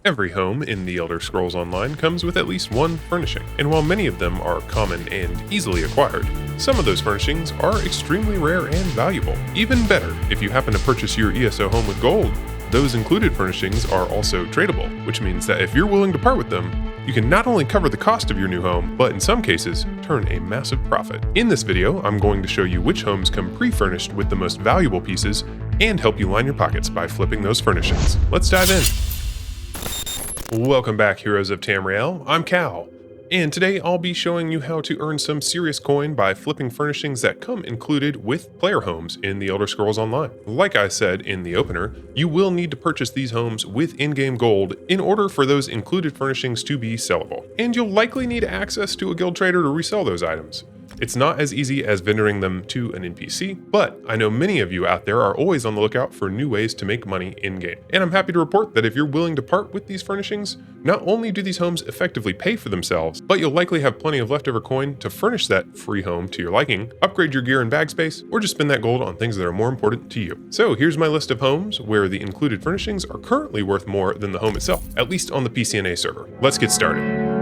Every home in the Elder Scrolls Online comes with at least one furnishing, and while many of them are common and easily acquired, some of those furnishings are extremely rare and valuable. Even better, if you happen to purchase your ESO home with gold, those included furnishings are also tradable, which means that if you're willing to part with them, you can not only cover the cost of your new home, but in some cases, turn a massive profit. In this video, I'm going to show you which homes come pre-furnished with the most valuable pieces and help you line your pockets by flipping those furnishings. Let's dive in. Welcome back, Heroes of Tamriel. I'm Cal, and today I'll be showing you how to earn some serious coin by flipping furnishings that come included with player homes in the Elder Scrolls Online. Like I said in the opener, you will need to purchase these homes with in-game gold in order for those included furnishings to be sellable, and you'll likely need access to a guild trader to resell those items. It's not as easy as vendoring them to an NPC, but I know many of you out there are always on the lookout for new ways to make money in-game. And I'm happy to report that if you're willing to part with these furnishings, not only do these homes effectively pay for themselves, but you'll likely have plenty of leftover coin to furnish that free home to your liking, upgrade your gear and bag space, or just spend that gold on things that are more important to you. So here's my list of homes where the included furnishings are currently worth more than the home itself, at least on the PCNA server. Let's get started.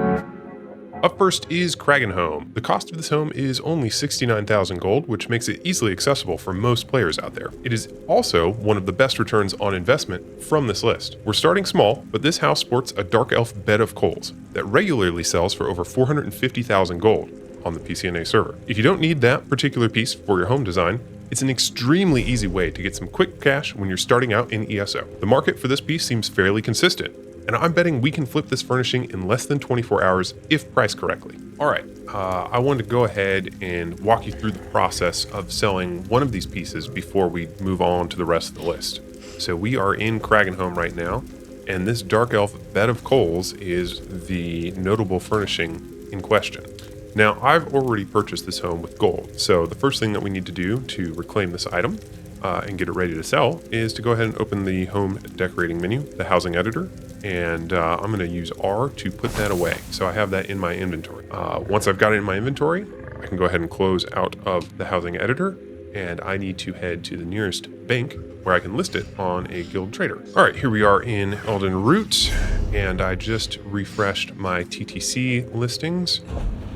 Up first is Kragenhome. The cost of this home is only 69,000 gold, which makes it easily accessible for most players out there. It is also one of the best returns on investment from this list. We're starting small, but this house sports a Dark Elf bed of coals that regularly sells for over 450,000 gold on the PCNA server. If you don't need that particular piece for your home design, it's an extremely easy way to get some quick cash when you're starting out in ESO. The market for this piece seems fairly consistent, and I'm betting we can flip this furnishing in less than 24 hours if priced correctly. All right, I wanted to go ahead and walk you through the process of selling one of these pieces before we move on to the rest of the list. So we are in Kragenhome right now, and this Dark Elf bed of coals is the notable furnishing in question. Now, I've already purchased this home with gold, so the first thing that we need to do to reclaim this item and get it ready to sell is to go ahead and open the home decorating menu, the housing editor, and I'm going to use R to put that away. So I have that in my inventory. Once I've got it in my inventory, I can go ahead and close out of the housing editor, and I need to head to the nearest bank where I can list it on a guild trader. All right, here we are in Elden Root, and I just refreshed my TTC listings.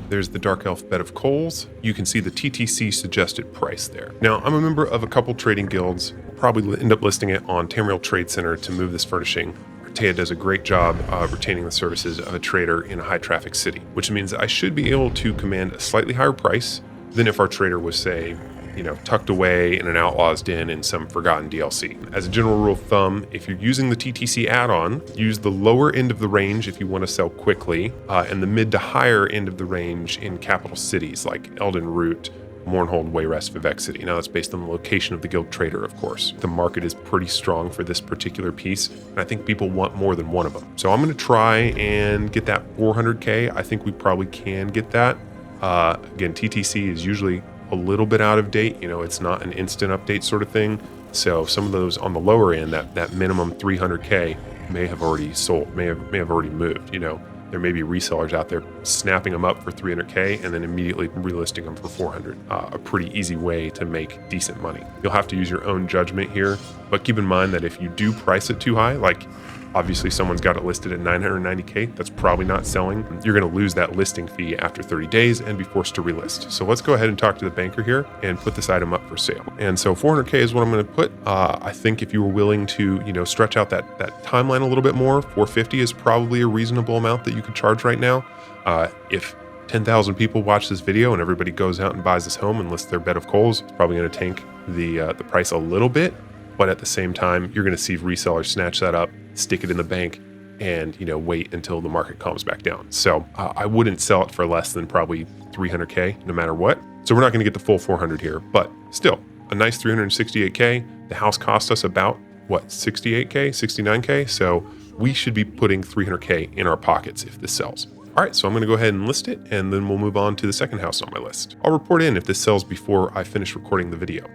There's the Dark Elf bed of coals. You can see the TTC suggested price there. Now, I'm a member of a couple trading guilds. I'll probably end up listing it on Tamriel Trade Center to move this furnishing. Taya does a great job of retaining the services of a trader in a high traffic city, which means I should be able to command a slightly higher price than if our trader was, say, tucked away in an Outlaw's Den in some forgotten DLC. As a general rule of thumb, if you're using the TTC add-on, use the lower end of the range if you want to sell quickly, and the mid to higher end of the range in capital cities like Elden Root, Mournhold, Wayrest, Vivec City. Now that's based on the location of the guild trader, of course. The market is pretty strong for this particular piece, and I think people want more than one of them. So I'm going to try and get that 400k. I think we probably can get that. Again, TTC is usually a little bit out of date. It's not an instant update sort of thing. So some of those on the lower end, that minimum 300k may have already sold, may have already moved. There may be resellers out there snapping them up for 300k and then immediately relisting them for 400. A pretty easy way to make decent money. You'll have to use your own judgment here, but keep in mind that if you do price it too high, like obviously someone's got it listed at 990k, that's probably not selling. You're going to lose that listing fee after 30 days and be forced to relist. So let's go ahead and talk to the banker here and put this item up for sale. And so 400k is what I'm going to put. I think if you were willing to, stretch out that timeline a little bit more, 450 is probably a reasonable amount that you could charge right now. If 10,000 people watch this video and everybody goes out and buys this home and lists their bed of coals, it's probably going to tank the price a little bit. But at the same time, you're going to see resellers snatch that up, stick it in the bank, and wait until the market calms back down. So I wouldn't sell it for less than probably 300k, no matter what. So we're not going to get the full 400 here, but still a nice 368k. The house cost us about 68k, 69k. So we should be putting 300k in our pockets if this sells. All right, so I'm going to go ahead and list it, and then we'll move on to the second house on my list. I'll report in if this sells before I finish recording the video.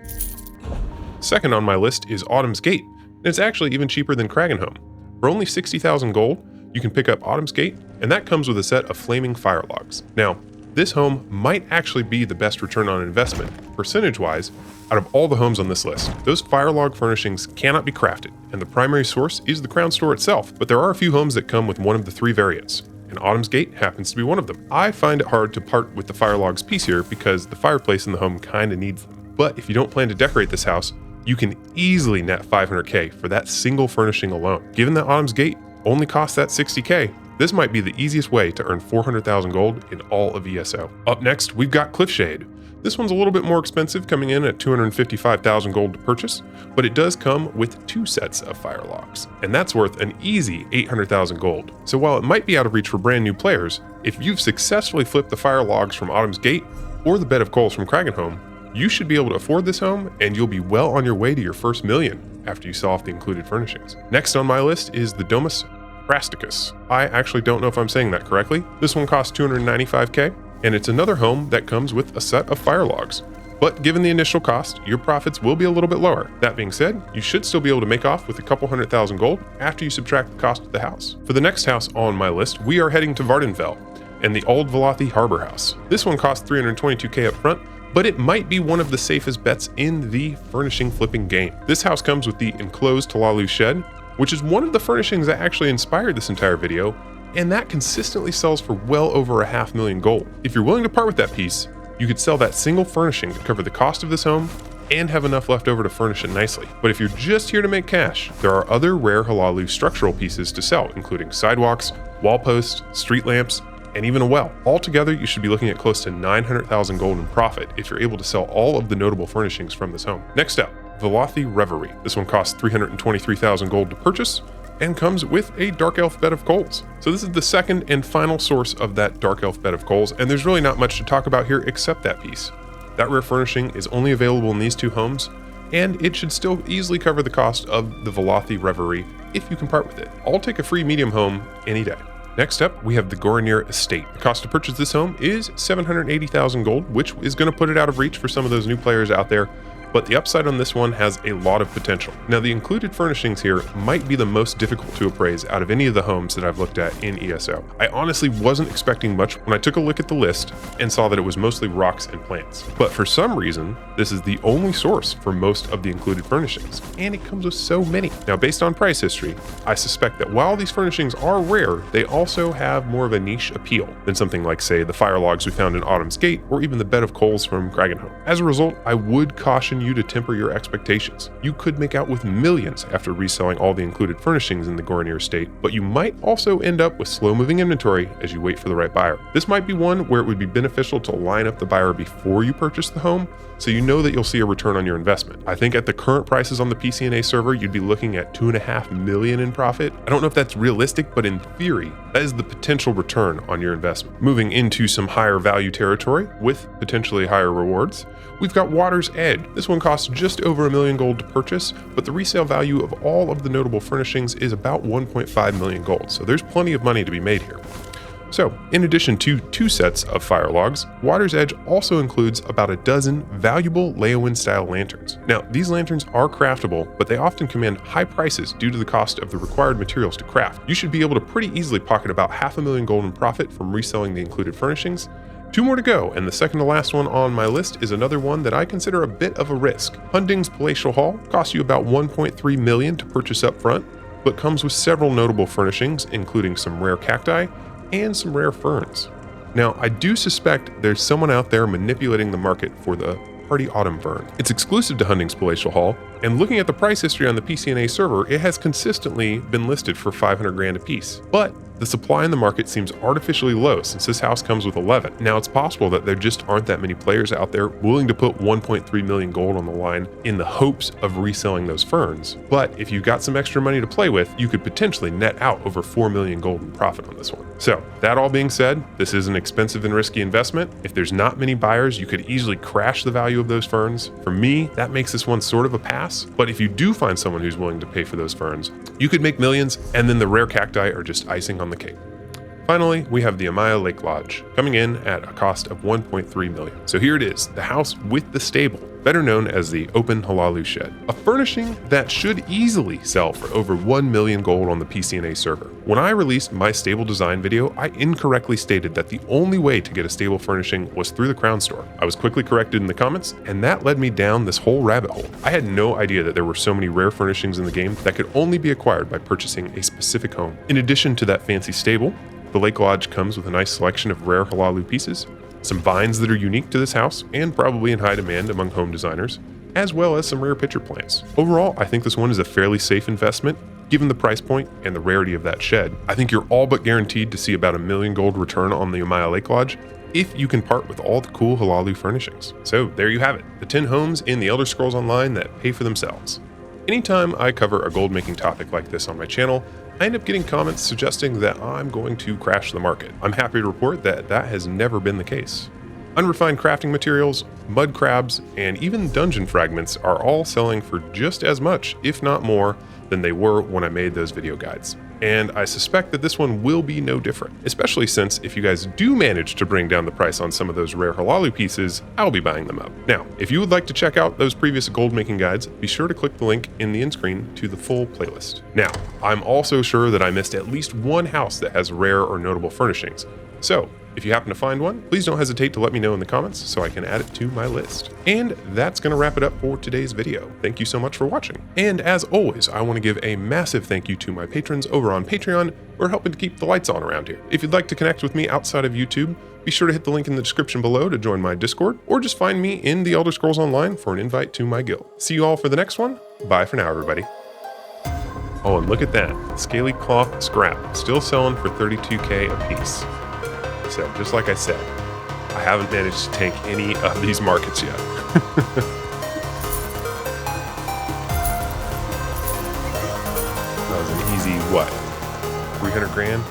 Second on my list is Autumn's Gate, and it's actually even cheaper than Kragenhome. For only 60,000 gold, you can pick up Autumn's Gate, and that comes with a set of flaming Firelogs. Now, this home might actually be the best return on investment, percentage-wise, out of all the homes on this list. Those Firelog furnishings cannot be crafted, and the primary source is the crown store itself, but there are a few homes that come with one of the 3 variants, and Autumn's Gate happens to be one of them. I find it hard to part with the Firelogs piece here because the fireplace in the home kinda needs them. But if you don't plan to decorate this house, you can easily net 500k for that single furnishing alone. Given that Autumn's Gate only costs that 60k, this might be the easiest way to earn 400,000 gold in all of ESO. Up next, we've got Cliffshade. This one's a little bit more expensive, coming in at 255,000 gold to purchase, but it does come with 2 sets of Firelogs, and that's worth an easy 800,000 gold. So while it might be out of reach for brand new players, if you've successfully flipped the Firelogs from Autumn's Gate or the Bed of Coals from Kragenhome, you should be able to afford this home, and you'll be well on your way to your first million after you sell off the included furnishings. Next on my list is the Domus Phrasticus. I actually don't know if I'm saying that correctly. This one costs 295k, and it's another home that comes with a set of Firelogs. But given the initial cost, your profits will be a little bit lower. That being said, you should still be able to make off with a couple 100,000 gold after you subtract the cost of the house. For the next house on my list, we are heading to Vardenfell and the Old Velothi Harbor House. This one costs 322k up front, but it might be one of the safest bets in the furnishing flipping game. This house comes with the enclosed Hlaalu shed, which is one of the furnishings that actually inspired this entire video, and that consistently sells for well over 500,000 gold. If you're willing to part with that piece, you could sell that single furnishing to cover the cost of this home and have enough left over to furnish it nicely. But if you're just here to make cash, there are other rare Hlaalu structural pieces to sell, including sidewalks, wall posts, street lamps, and even a well. Altogether, you should be looking at close to 900,000 gold in profit if you're able to sell all of the notable furnishings from this home. Next up, Velothi Reverie. This one costs 323,000 gold to purchase and comes with a Dark Elf Bed of Coals. So this is the second and final source of that Dark Elf Bed of Coals, and there's really not much to talk about here except that piece. That rare furnishing is only available in these 2 homes, and it should still easily cover the cost of the Velothi Reverie if you can part with it. I'll take a free medium home any day. Next up, we have the Gorinir Estate. The cost to purchase this home is 780,000 gold, which is going to put it out of reach for some of those new players out there, but the upside on this one has a lot of potential. Now, the included furnishings here might be the most difficult to appraise out of any of the homes that I've looked at in ESO. I honestly wasn't expecting much when I took a look at the list and saw that it was mostly rocks and plants. But for some reason, this is the only source for most of the included furnishings, and it comes with so many. Now, based on price history, I suspect that while these furnishings are rare, they also have more of a niche appeal than something like, say, the Firelogs we found in Autumn's Gate, or even the Bed of Coals from Kragenhome. As a result, I would caution you to temper your expectations. You could make out with millions after reselling all the included furnishings in the Gorinir Estate, but you might also end up with slow-moving inventory as you wait for the right buyer. This might be one where it would be beneficial to line up the buyer before you purchase the home, so you know that you'll see a return on your investment. I think at the current prices on the PCNA server, you'd be looking at 2.5 million in profit. I don't know if that's realistic, but in theory, that is the potential return on your investment. Moving into some higher value territory with potentially higher rewards, we've got Water's Edge. This one costs just over 1 million gold to purchase, but the resale value of all of the notable furnishings is about 1.5 million gold, so there's plenty of money to be made here. So, in addition to 2 sets of Firelogs, Water's Edge also includes about a dozen valuable Leyawiin style lanterns. Now, these lanterns are craftable, but they often command high prices due to the cost of the required materials to craft. You should be able to pretty easily pocket about 500,000 gold in profit from reselling the included furnishings. 2 more to go, and the second to last one on my list is another one that I consider a bit of a risk. Hunding's Palatial Hall costs you about 1.3 million to purchase up front, but comes with several notable furnishings, including some rare cacti and some rare ferns. Now, I do suspect there's someone out there manipulating the market for the Hardy Autumn Fern. It's exclusive to Hunding's Palatial Hall, and looking at the price history on the PCNA server, it has consistently been listed for 500 grand a piece. But the supply in the market seems artificially low since this house comes with 11. Now, it's possible that there just aren't that many players out there willing to put 1.3 million gold on the line in the hopes of reselling those ferns. But if you've got some extra money to play with, you could potentially net out over 4 million gold in profit on this one. So, that all being said, this is an expensive and risky investment. If there's not many buyers, you could easily crash the value of those ferns. For me, that makes this one sort of a pass. But if you do find someone who's willing to pay for those ferns, you could make millions, and then the rare cacti are just icing on the cake. Finally, we have the Amaya Lake Lodge, coming in at a cost of 1.3 million. So here it is, the house with the stable. better known as the Open Hlaalu Shed, a furnishing that should easily sell for over 1 million gold on the PCNA server. When I released my stable design video, I incorrectly stated that the only way to get a stable furnishing was through the Crown Store. I was quickly corrected in the comments, and that led me down this whole rabbit hole. I had no idea that there were so many rare furnishings in the game that could only be acquired by purchasing a specific home. In addition to that fancy stable, the Lake Lodge comes with a nice selection of rare Hlaalu pieces, some vines that are unique to this house and probably in high demand among home designers, as well as some rare pitcher plants. Overall, I think this one is a fairly safe investment, given the price point and the rarity of that shed. I think you're all but guaranteed to see about 1 million gold return on the Amaya Lake Lodge if you can part with all the cool Hlaalu furnishings. So there you have it, the 10 homes in the Elder Scrolls Online that pay for themselves. Anytime I cover a gold making topic like this on my channel, I end up getting comments suggesting that I'm going to crash the market. I'm happy to report that that has never been the case. Unrefined crafting materials, mud crabs, and even dungeon fragments are all selling for just as much, if not more, than they were when I made those video guides. And I suspect that this one will be no different, especially since if you guys do manage to bring down the price on some of those rare Hlaalu pieces, I'll be buying them up. Now, if you would like to check out those previous gold making guides, be sure to click the link in the end screen to the full playlist. Now, I'm also sure that I missed at least one house that has rare or notable furnishings. So, if you happen to find one, please don't hesitate to let me know in the comments so I can add it to my list. And that's going to wrap it up for today's video. Thank you so much for watching. And as always, I want to give a massive thank you to my patrons over on Patreon who are helping to keep the lights on around here. If you'd like to connect with me outside of YouTube, be sure to hit the link in the description below to join my Discord, or just find me in the Elder Scrolls Online for an invite to my guild. See you all for the next one. Bye for now, everybody. Oh, and look at that. Scaly cloth scrap, still selling for 32k a piece. So, just like I said, I haven't managed to tank any of these markets yet. That was an easy, what, 300 grand?